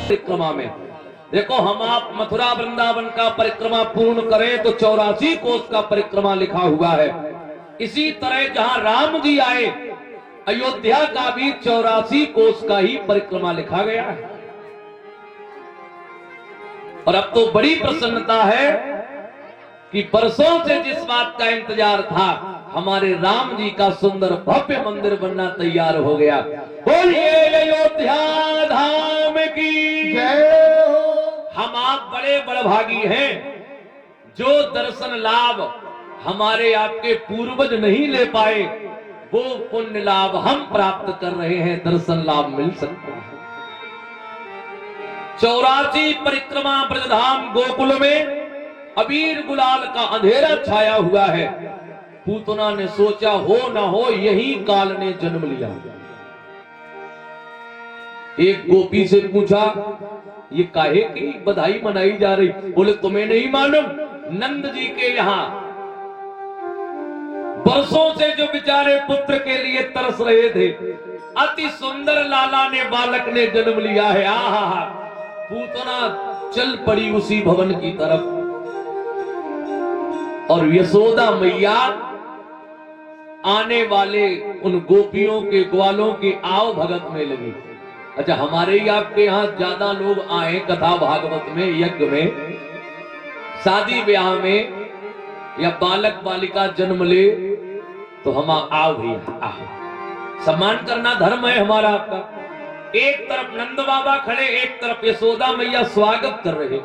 परिक्रमा में देखो, हम आप मथुरा वृंदावन का परिक्रमा पूर्ण करें तो 84 कोस का परिक्रमा लिखा हुआ है। इसी तरह जहां राम जी आए, अयोध्या का भी 84 कोस का ही परिक्रमा लिखा गया है। और अब तो बड़ी प्रसन्नता है कि बरसों से जिस बात का इंतजार था, हमारे राम जी का सुंदर भव्य मंदिर बनना तैयार हो गया। बोलिए अयोध्या धाम की जय हो। हम आप बड़े बड़भागी हैं, जो दर्शन लाभ हमारे आपके पूर्वज नहीं ले पाए, वो पुण्य लाभ हम प्राप्त कर रहे हैं। दर्शन लाभ मिल सकता है। 84 परिक्रमा ब्रजधाम गोकुल में अबीर गुलाल का अंधेरा छाया हुआ है। पूतना ने सोचा हो ना हो यही काल ने जन्म लिया। एक गोपी से पूछा, ये काहे की बधाई मनाई जा रही? बोले तुम्हें नहीं मालूम, नंद जी के यहाँ बरसों से जो बेचारे पुत्र के लिए तरस रहे थे, अति सुंदर लाला ने बालक ने जन्म लिया है। आहा, पूतना चल पड़ी उसी भवन की तरफ और यशोदा मैया आने वाले उन गोपियों के ग्वालों के आओ भगत में लगी। अच्छा, हमारे ही आपके यहाँ ज्यादा लोग आए कथा भागवत में, यज्ञ में, शादी ब्याह में, या बालक बालिका जन्म ले तो हम आओ भैया आओ। सम्मान करना धर्म है हमारा आपका। एक तरफ नंद बाबा खड़े, एक तरफ यशोदा मैया स्वागत कर रहे।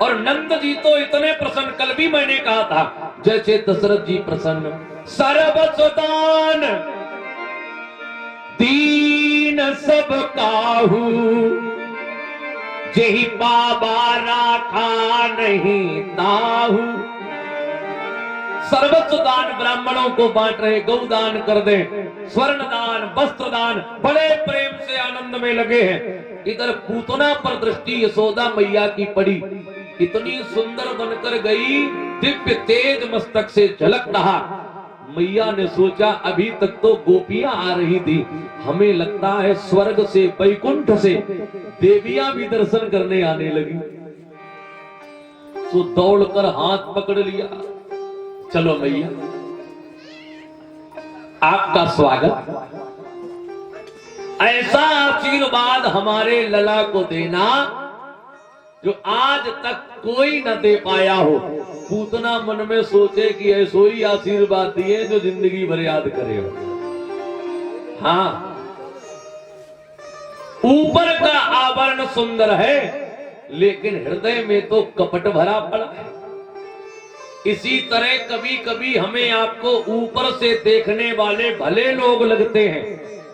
और नंद जी तो इतने प्रसन्न, कल भी मैंने कहा था, जैसे दशरथ जी प्रसन्न। सर्वसुदान दीन सब काहू, जेहि बाबा राखा नहीं ताहू। सर्वस्व दान ब्राह्मणों को बांट रहे, गौदान कर दे, स्वर्ण दान, वस्त्र दान, बड़े प्रेम से आनंद में लगे हैं। इधर पूतना पर दृष्टि यशोदा मैया की पड़ी, इतनी सुंदर बनकर गई, दिव्य तेज मस्तक से झलक रहा। मैया ने सोचा अभी तक तो गोपियां आ रही थी, हमें लगता है स्वर्ग से, वैकुंठ से देवियां भी दर्शन करने आने लगी। तो दौड़कर हाथ पकड़ लिया, चलो मैया आपका स्वागत, ऐसा आशीर्वाद हमारे लला को देना जो आज तक कोई न दे पाया हो। पूतना मन में सोचे कि ऐसो ही आशीर्वाद दिए जो जिंदगी भर याद करे। हाँ, ऊपर का आवरण सुंदर है, लेकिन हृदय में तो कपट भरा पड़ा है। इसी तरह कभी कभी हमें आपको ऊपर से देखने वाले भले लोग लगते हैं,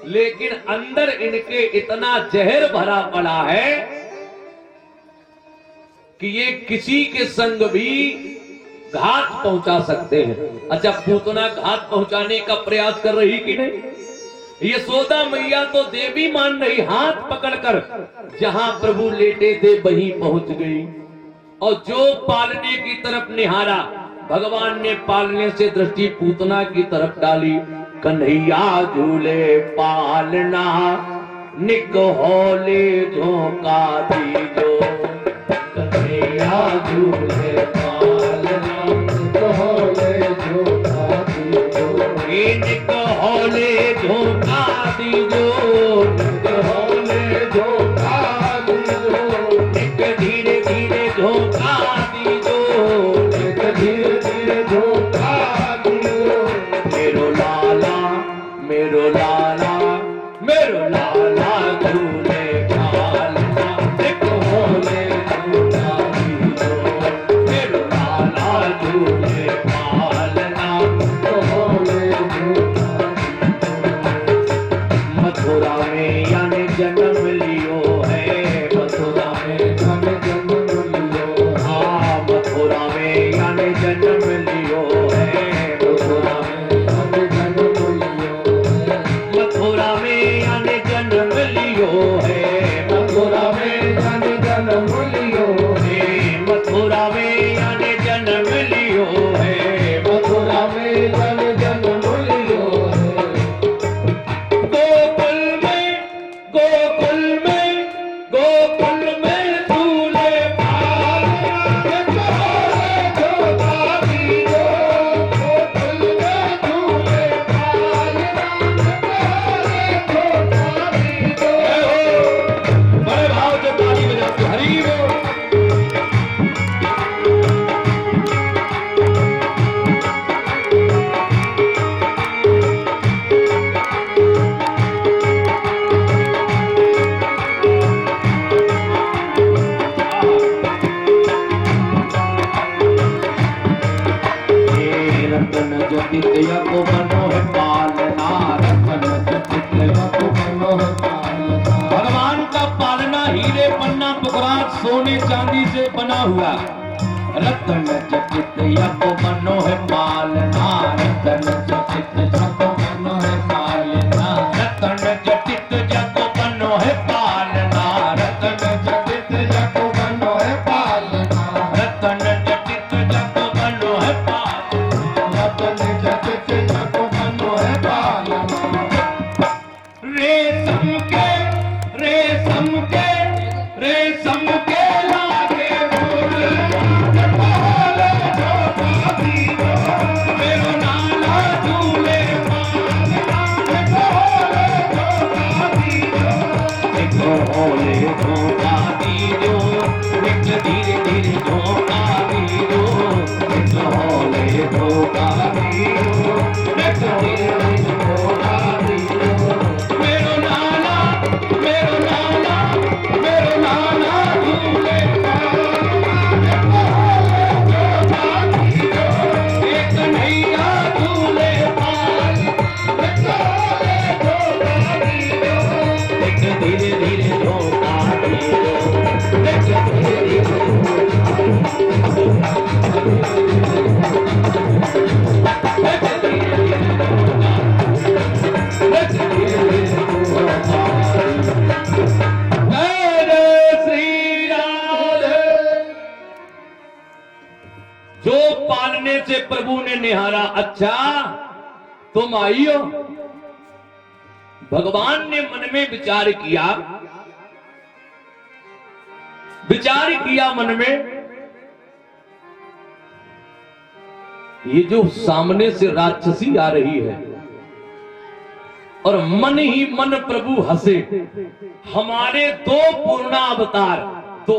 लेकिन अंदर इनके इतना जहर भरा पड़ा है कि ये किसी के संग भी घात पहुंचा सकते हैं। अच्छा, पूतना घात पहुंचाने का प्रयास कर रही कि नहीं? यशोदा मैया तो देवी मान रही, हाथ पकड़कर जहां प्रभु लेटे थे वहीं पहुंच गई। और जो पालने की तरफ निहारा, भगवान ने पालने से दृष्टि पूतना की तरफ डाली। कन्हैया झूले पालना, निक होले झोंका दीजो। कन्हैया झूले पालना, निक होले झोंका दीजो। निक होले झोंका दीजो, निक होले झोंका दीजो। निक धीरे धीरे झोंका दीजो, निक धीरे धीरे झोंका दीजो। मेरो लाला, मेरो लाला, मेरो लाला झूले पालना, निक होले झोंका दीजो। मेरो लाला झूले पालना, निक होले झोंका दीजो। सोने चांदी से बना हुआ, रतन जटित यको मनो है पालना, रतन जटित यको मनो है पालना, रतन जटित यको मनो है पालना, रतन जटित यको मनो है पालना, रतन जटित यको मनो है पालना, रतन जटित यको मनो है पालना। रेशम के लागे फूल मेरो नाला झूले होले धोखा दीजो, एक धीरे धीरे धोखा दीजो, एक होले धोखा दीजो, एक धीरे धीरे धोखा दीजो। मेरो नाला झूले एक नैया झूले एक धीरे धीरे धोखा दीजो, एक धीरे जो पालने से प्रभु ने निहारा, अच्छा तुम आई हो। भगवान ने मन में विचार किया मन में, ये जो सामने से राक्षसी आ रही है और मन ही मन प्रभु हंसे। हमारे दो पूर्णावतार, तो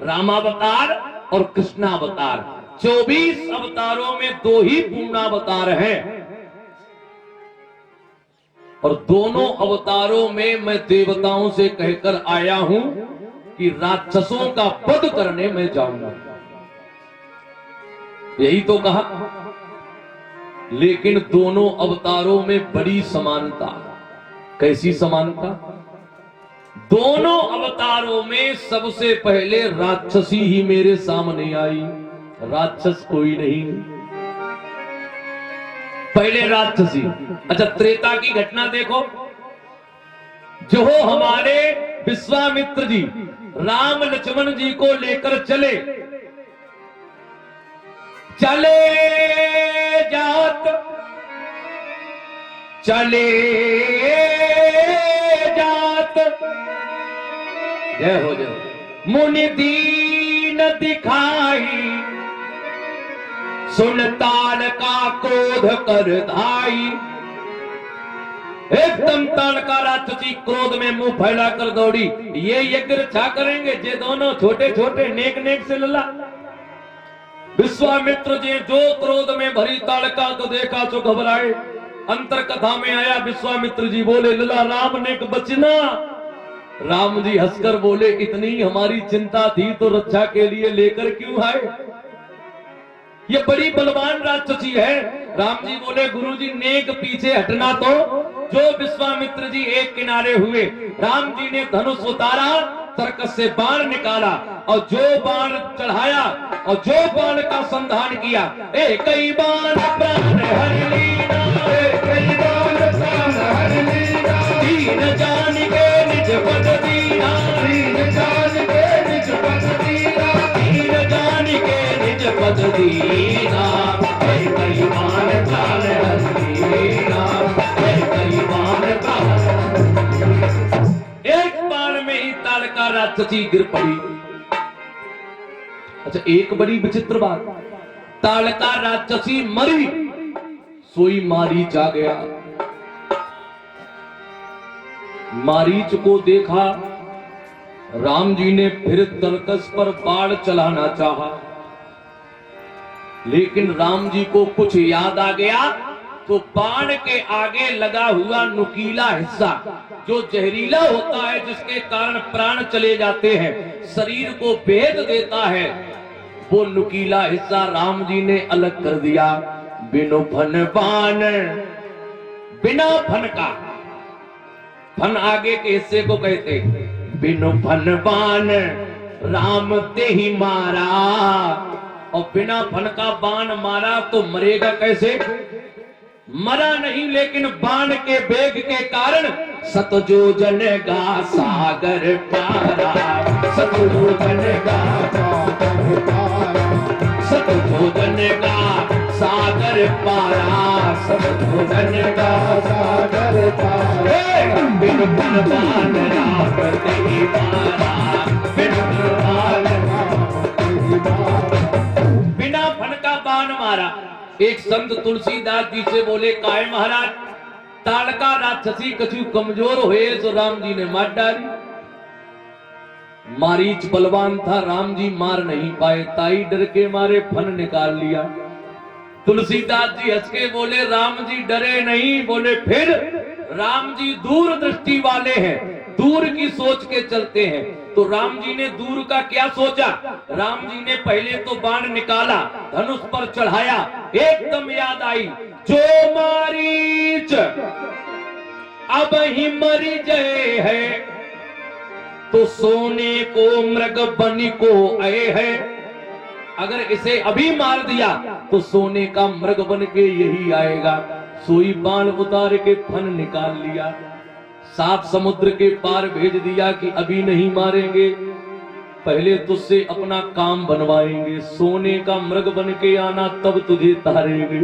रामावतार और कृष्णावतार, 24 अवतारों में 2 ही पूर्णावतार हैं और दोनों अवतारों में मैं देवताओं से कहकर आया हूं कि राक्षसों का वध करने में जाऊंगा, यही तो कहा। लेकिन दोनों अवतारों में बड़ी समानता। कैसी समानता? दोनों अवतारों में सबसे पहले राक्षसी ही मेरे सामने आई, राक्षस कोई नहीं, पहले राक्षसी। अच्छा, त्रेता की घटना देखो, जो हमारे विश्वामित्र जी राम लक्ष्मण जी को लेकर चले जात जय हो जय। मुनि दीन दिखाई सुन ताल का क्रोध कर धाई। एकदम ताल का राक्षसी क्रोध में मुंह फैला कर दौड़ी। ये यज्ञ रक्षा करेंगे जे दोनों छोटे छोटे नेक नेक से लल्ला। विश्वामित्र जी जो क्रोध में भरी ताड़का को देखा तो घबराए। अंतर कथा में आया, विश्वामित्र जी बोले लला राम ने बचना। राम जी हंसकर बोले इतनी हमारी चिंता थी तो रक्षा के लिए लेकर क्यों आए? ये बड़ी बलवान राक्षसी है। राम जी बोले गुरुजी नेक पीछे हटना। तो जो विश्वामित्र जी एक किनारे हुए, राम जी ने धनुष उतारा, तरकस से बाण निकाला और जो बाण चढ़ाया और जो बाण का संधान किया, एक ही बाण प्राण हर लीना, एक ही बाण प्राण हर लीना। दीन जान के निज पद दीना, दीन जान के निज पद दीना, दीन जान के निज पद दीना। एक ही बाण प्राण हर लीना, एक ही बाण प्राण। एक बाण में ही ताड़का राक्षसी गिर पड़ी। अच्छा, एक बड़ी विचित्र बात, ताड़का राक्षसी मरी, सोई मारीच आ गया। मारीच को देखा, राम जी ने फिर तरकस पर बाण चलाना चाहा, लेकिन राम जी को कुछ याद आ गया तो बाण के आगे लगा हुआ नुकीला हिस्सा जो जहरीला होता है, जिसके कारण प्राण चले जाते हैं, शरीर को भेद देता है, वो नुकीला हिस्सा राम जी ने अलग कर दिया। बिनु फन बाण, बिना फन का, फन आगे के हिस्से को कहते, बिनु फन बाण राम ते ही मारा, और बिना फन का बाण मारा तो मरेगा कैसे? मरा नहीं, लेकिन बाण के वेग के कारण सतजोजन का सागर पारा, सतजोजन का सागर पारा, सतजोजन का सागर पारा, सतजोजन का सागर पारा। बिन बलवान राम ते ही मारा, बिन बलवान राम ते ही मारा। बिना फन का बाण मारा। एक संत तुलसीदास जी से बोले, काय महाराज, ताड़का राक्षसी कछु कमजोर हुए तो राम जी ने मार डाली। मारीच बलवान था, राम जी मार नहीं पाए, ताई डर के मारे फन निकाल लिया। तुलसीदास जी हंस के बोले, राम जी डरे नहीं। बोले फिर? राम जी दूर दृष्टि वाले हैं, दूर की सोच के चलते हैं। तो राम जी ने दूर का क्या सोचा? राम जी ने पहले तो बाण निकाला, धनुष पर चढ़ाया, एकदम याद आई, जो मारीच अब ही मरी जय है, तो सोने को मृग बनी को आए है। अगर इसे अभी मार दिया तो सोने का मृग बन के यही आएगा। सोई बाण उतार के फन निकाल लिया, 7 समुद्र के पार भेज दिया कि अभी नहीं मारेंगे, पहले तुझसे अपना काम बनवाएंगे, सोने का मृग बन के आना तब तुझे तारेंगे।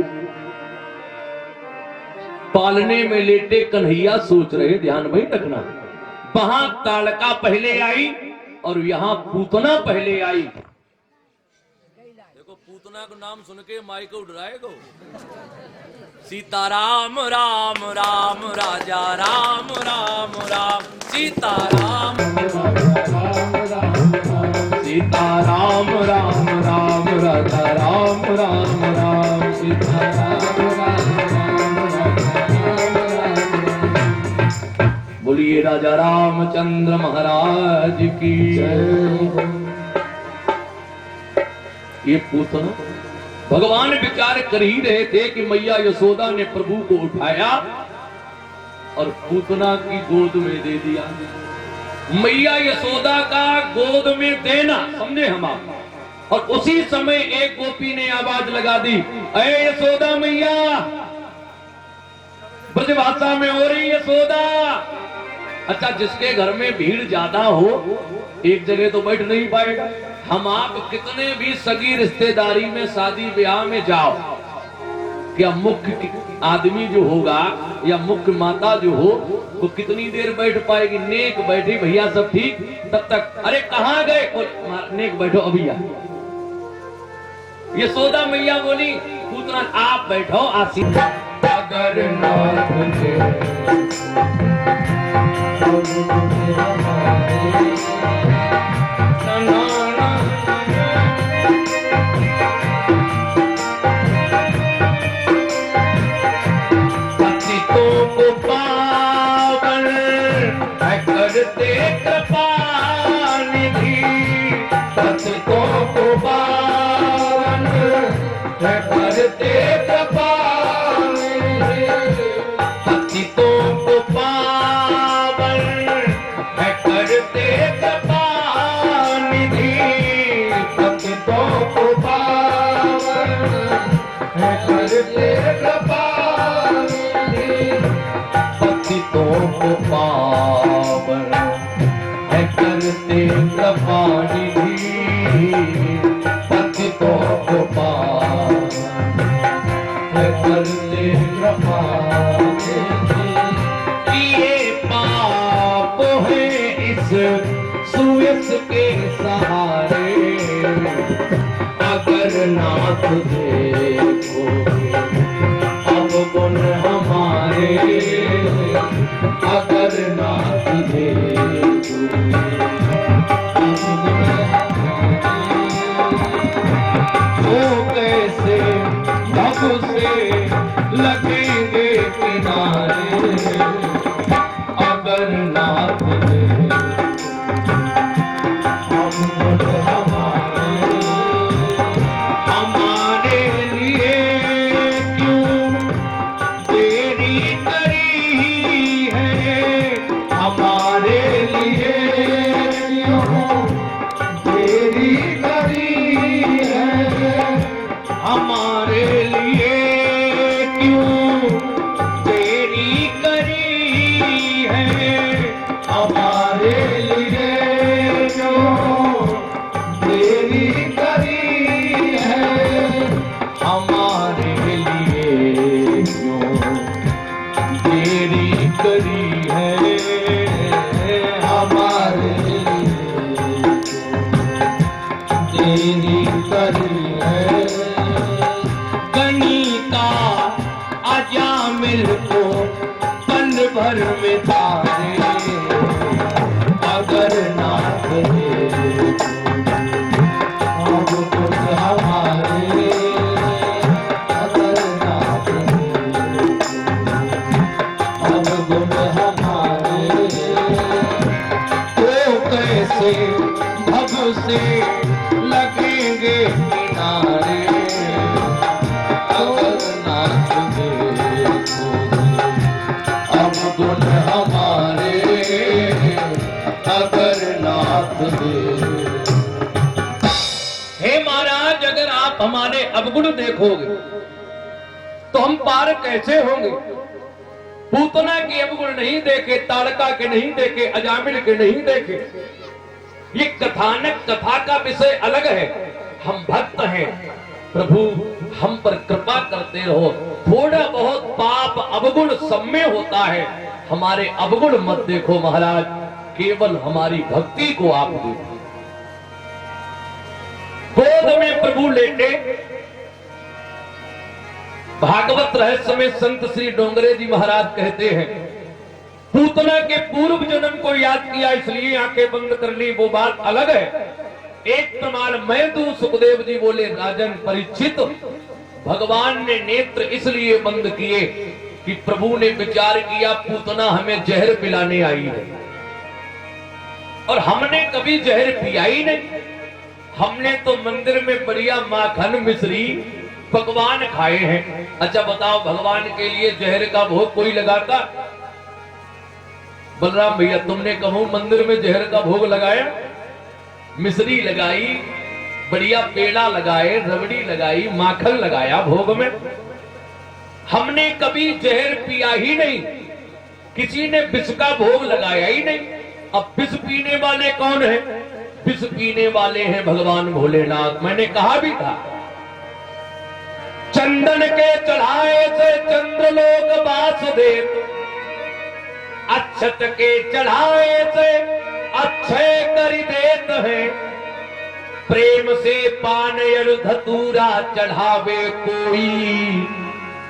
पालने में लेटे कन्हैया सोच रहे, ध्यान में रखना, वहां ताड़का पहले आई और यहां पूतना पहले आई। देखो पूतना का नाम सुन के माई को डराएगो। सीताराम राम राम राजा राम राम राम, सीताराम सीताराम राम राम राजा राम राम राम, सीताराम राम राम। बोलिए राजा रामचंद्र महाराज की जय। ये पूतना भगवान विचार कर ही रहे थे कि मैया यशोदा ने प्रभु को उठाया और पूतना की गोद में दे दिया। मैया यशोदा का गोद में देना समझे हम आप। और उसी समय एक गोपी ने आवाज लगा दी, अरे यशोदा मैया, ब्रजभाषा में हो रही यशोदा। अच्छा, जिसके घर में भीड़ ज्यादा हो एक जगह तो बैठ नहीं पाएगा। हम आप कितने भी सगी रिश्तेदारी में शादी ब्याह में जाओ, क्या मुख्य आदमी जो होगा या मुख्य माता जो हो वो कितनी देर बैठ पाएगी? नेक बैठी, भैया सब ठीक, तब तक अरे कहाँ गए? नेक बैठो अभी आ। यशोदा मैया बोली, पूतना आप बैठो आसीन। अगर नाथ करते कृपा निधि, पतितों को पावन करते कृपा निधि, पतितों को पावन करते कृपा निधि, पतितों को पावन करते कृपा निधि, पतितों को पावन करते कृपा निधि, पतितों को पावन करते कृपा निधि। ये पाप है इस सुयस के सहारे, अगर नाथ देखो अब गुण हमारे, अगर नाथ देखो तो कैसे अब से लगेंगे किनारे, अगर नाथ देखो अब गुण हमारे, हमारे लिए मेरी करी है गणिका अजामिल को पल भर में तारे अगर नाथ दे अब कुछ हमारे अगर नाथ दे अब गुण हमारे तो कैसे भव से लगेंगे किनारे अगर नाथ दे अब गुण हमारे अगर नाथ दे। हे महाराज, अगर आप हमारे अवगुण देखोगे तो हम पार कैसे होंगे? पूतना के अवगुण नहीं देखे, ताड़का के नहीं देखे, अजामिल के नहीं देखे। ये कथानक कथा का विषय अलग है। हम भक्त हैं, प्रभु हम पर कृपा करते रहो। थोड़ा बहुत पाप अवगुण सब में होता है, हमारे अवगुण मत देखो महाराज, केवल हमारी भक्ति को आप देखो। गोद में प्रभु लेटे भागवत रहस्य में संत श्री डोंगरे जी महाराज कहते हैं, पूतना के पूर्व जन्म को याद किया इसलिए आंखें बंद कर ली, वो बात अलग है। एक प्रमाण मैं दूं, सुखदेव जी बोले राजन परीक्षित, भगवान ने नेत्र इसलिए बंद किए कि प्रभु ने विचार किया पूतना हमें जहर पिलाने आई है और हमने कभी जहर पिया ही नहीं। हमने तो मंदिर में बढ़िया माखन मिश्री पकवान खाए हैं। अच्छा बताओ, भगवान के लिए जहर का भोग कोई लगाता? बलराम भैया तुमने कहूं मंदिर में जहर का भोग लगाया? मिश्री लगाई, बढ़िया पेड़ा लगाए, रबड़ी लगाई, माखन लगाया भोग में। हमने कभी जहर पिया ही नहीं, किसी ने विष का भोग लगाया ही नहीं। अब विष पीने वाले कौन है? विष पीने वाले हैं भगवान भोलेनाथ। मैंने कहा भी था, चंदन के चढ़ाए से चंद्रलोक वासुदेव, अक्षत के चढ़ाए से अक्षय कर देत है। प्रेम से पान और धतूरा चढ़ावे कोई,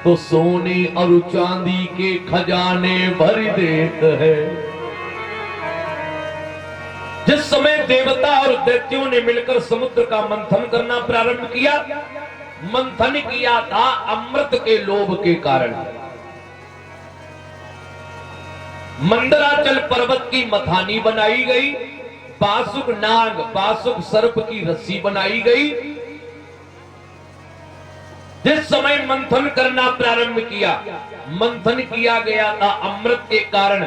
तो सोने और चांदी के खजाने भर देत है। जिस समय देवता और दैत्यों ने मिलकर समुद्र का मंथन करना प्रारंभ किया, मंथन किया था अमृत के लोभ के कारण। मंदराचल पर्वत की मथानी बनाई गई, बासुक नाग बासुक सर्प की रस्सी बनाई गई। जिस समय मंथन करना प्रारंभ किया, मंथन किया गया था अमृत के कारण।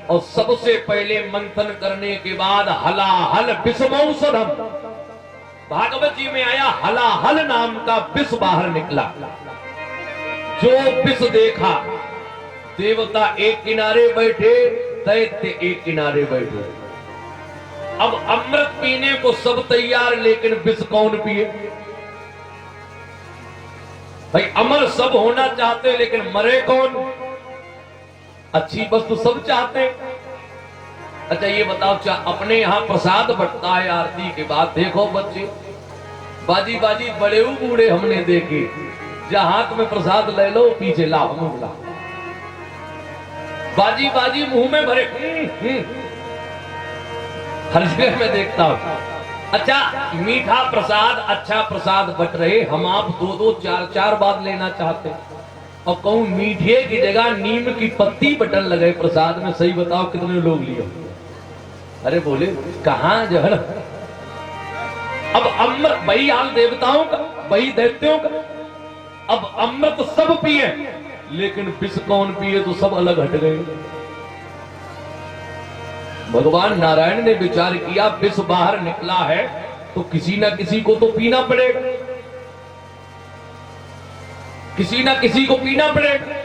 और सबसे पहले मंथन करने के बाद हलाहल विषमौषधम, भागवत जी में आया, हलाहल नाम का विष बाहर निकला। जो विष देखा, देवता एक किनारे बैठे, दैत्य एक किनारे बैठे। अब अमृत पीने को सब तैयार, लेकिन विष कौन पिए? भाई अमर सब होना चाहते, लेकिन मरे कौन? अच्छी वस्तु सब चाहते। अच्छा ये बताओ, अपने यहाँ प्रसाद बंटता है आरती के बाद, देखो बच्चे बाजी बाजी बड़े बूढ़े हमने देखे, जहां हाथ में प्रसाद ले लो पीछे लाओ मुंह लाओ, बाजी बाजी मुंह में भरे, हर जगह में देखता हूं। अच्छा मीठा प्रसाद, अच्छा प्रसाद बट रहे, हम आप दो दो चार चार बार लेना चाहते, और कहूं मीठे की जगह नीम की पत्ती बटन लगे प्रसाद में, सही बताओ कितने लोग लिए? अरे बोले कहां जहर। अब अमृत, वही हाल देवताओं का, वही दैत्यों का। अब अमृत सब पिए, लेकिन विष कौन पिए? तो सब अलग हट गए। भगवान नारायण ने विचार किया, विष बाहर निकला है तो किसी ना किसी को तो पीना पड़ेगा, किसी ना किसी को पीना पड़ेगा।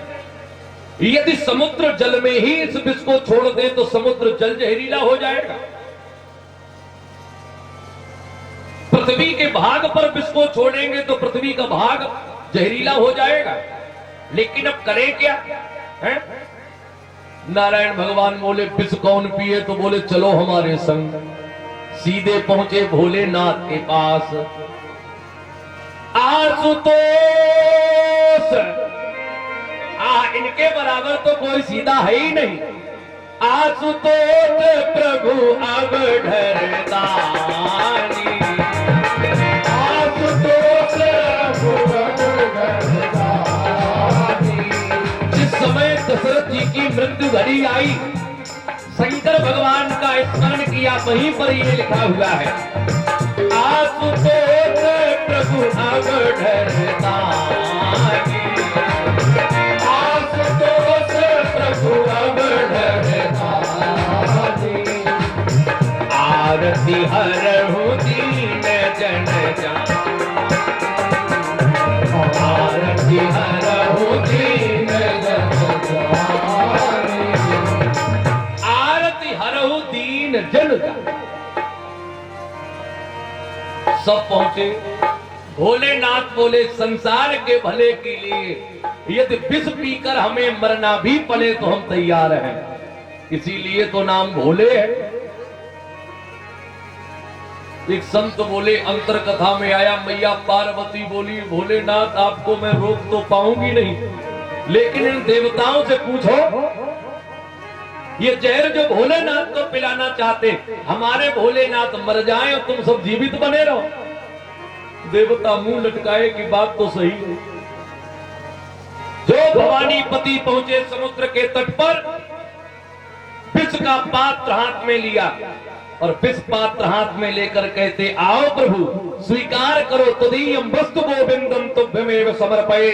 यदि समुद्र जल में ही इस विष को छोड़ दे तो समुद्र जल जहरीला हो जाएगा। पृथ्वी के भाग पर विष को छोड़ेंगे तो पृथ्वी का भाग जहरीला हो जाएगा। लेकिन अब करें क्या है? नारायण भगवान बोले विष कौन पिए? तो बोले चलो हमारे संग। सीधे पहुंचे भोलेनाथ के पास। आशुतोष, इनके बराबर तो कोई सीधा है ही नहीं। आशुतोष प्रभु अब ढरदानी, आशुतोष प्रभु अब ढरदानी। जिस समय दशरथ जी की मृत्यु घड़ी आई, शंकर भगवान का स्मरण किया, वहीं पर ये लिखा हुआ है, आशुतोष प्रभु अब ढरदानी, आशुतोष प्रभु अब ढरदानी। आरती हरहु दीन जन जान, आरती हरहु दीन जन जान, आरती हरहु दीन जन जान। सब पहुंचे। भोलेनाथ बोले, संसार के भले के लिए यदि विष पीकर हमें मरना भी पड़े तो हम तैयार हैं, इसीलिए तो नाम भोले है। एक संत बोले, अंतर कथा में आया, मैया पार्वती बोली, भोलेनाथ आपको मैं रोक तो पाऊंगी नहीं, लेकिन इन देवताओं से पूछो, ये जहर जो भोलेनाथ को पिलाना चाहते, हमारे भोलेनाथ मर जाएं और तुम सब जीवित बने रहो। देवता मुंह लटकाए कि बात तो सही है। जो भवानीपति पहुंचे समुद्र के तट पर, विष का पात्र हाथ में लिया और विष पात्र हाथ में लेकर कहते, आओ प्रभु स्वीकार करो, तदीयं वस्तु गोविंदम तुभ्यमेव समर्पये,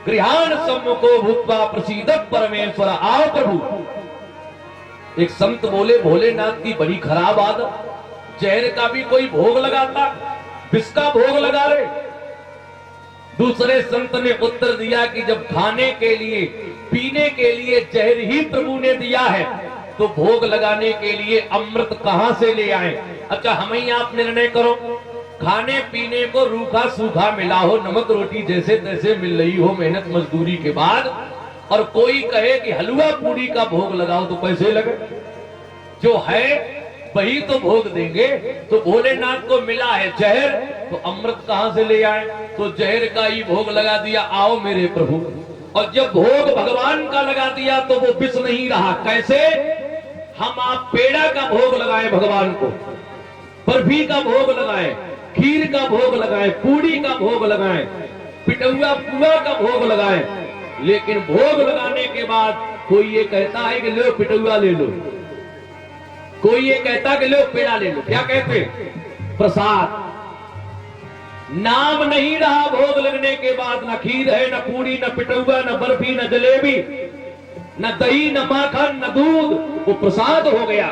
गृहाण सम्मुखो भूत्वा प्रसीदत परमेश्वर। आओ प्रभु। एक संत बोले, भोलेनाथ की बड़ी खराब आदत, जहर का भी कोई भोग लगाता, विष का भोग लगा रहे। दूसरे संत ने उत्तर दिया कि जब खाने के लिए पीने के लिए जहर ही प्रभु ने दिया है, तो भोग लगाने के लिए अमृत कहां से ले आए। अच्छा, हमें ही आप निर्णय करो, खाने पीने को रूखा सूखा मिला हो, नमक रोटी जैसे तैसे मिल रही हो मेहनत मजदूरी के बाद, और कोई कहे कि हलवा पूरी का भोग लगाओ, तो कैसे लगे? जो है वही तो भोग देंगे। तो भोलेनाथ को मिला है जहर, तो अमृत कहां से ले आए? तो जहर का ही भोग लगा दिया, आओ मेरे प्रभु। और जब भोग भगवान का लगा दिया तो वो विष नहीं रहा। कैसे? हम आप पेड़ा का भोग लगाए भगवान को, बर्फी का भोग लगाए, खीर का भोग लगाए, पूड़ी का भोग लगाए, पिटौआ पुआ का भोग लगाए, लेकिन भोग लगाने के बाद कोई ये कहता है कि लो पिटौआ ले लो, कोई ये कहता कि लो पेड़ा ले लो। क्या कहते? प्रसाद। नाम नहीं रहा भोग लगने के बाद, न खीर है, न पूड़ी, न पिटौआ, न बर्फी, न जलेबी, न दही, न माखन, न दूध, वो प्रसाद हो गया।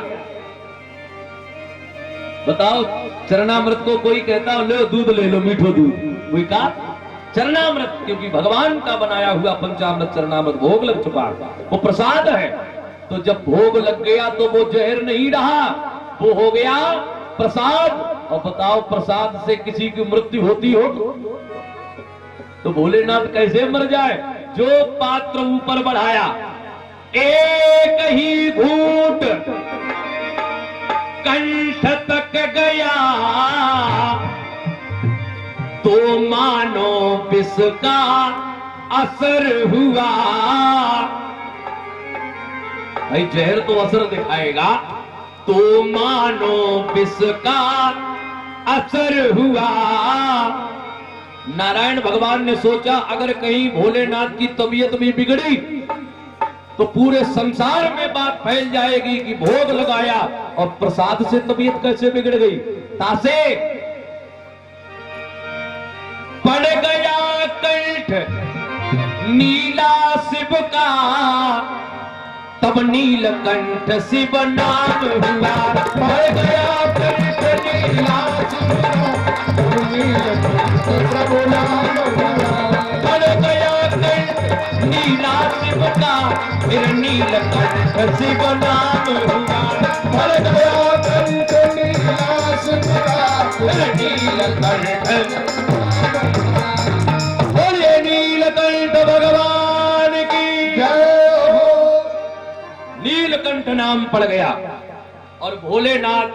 बताओ, चरणामृत को कोई कहता लो दूध ले लो, मीठो दूध, कोई कहा चरणामृत, क्योंकि भगवान का बनाया हुआ पंचामृत चरणामृत भोग लग चुका, वो प्रसाद है। तो जब भोग लग गया तो वो जहर नहीं रहा, वो हो गया प्रसाद। और बताओ, प्रसाद से किसी की मृत्यु होती हो तो भोलेनाथ कैसे मर जाए? जो पात्र ऊपर बढ़ाया, एक ही घूंट कंठ तक गया, तो मानो विष का असर हुआ। भाई जहर तो असर दिखाएगा, तो मानो विष का असर हुआ। नारायण भगवान ने सोचा, अगर कहीं भोलेनाथ की तबीयत भी बिगड़ी तो पूरे संसार में बात फैल जाएगी कि भोग लगाया और प्रसाद से तबीयत कैसे बिगड़ गई। तासे पड़ गया कंठ नीला शिव का, तब नीलकंठ शिव नाम हुआ। पड़ गया कंठ नीला शिव का, तब नीलकंठ प्रभु नाम हुआ। पड़ गया कंठ नीला शिव का, फिर नीलकंठ शिव नाम हुआ। पड़ गया कंठ नीला शिव का, फिर नीलकंठ। बोलिए नीलकंठ भगवान की जय हो। नीलकंठ नाम पड़ गया और भोलेनाथ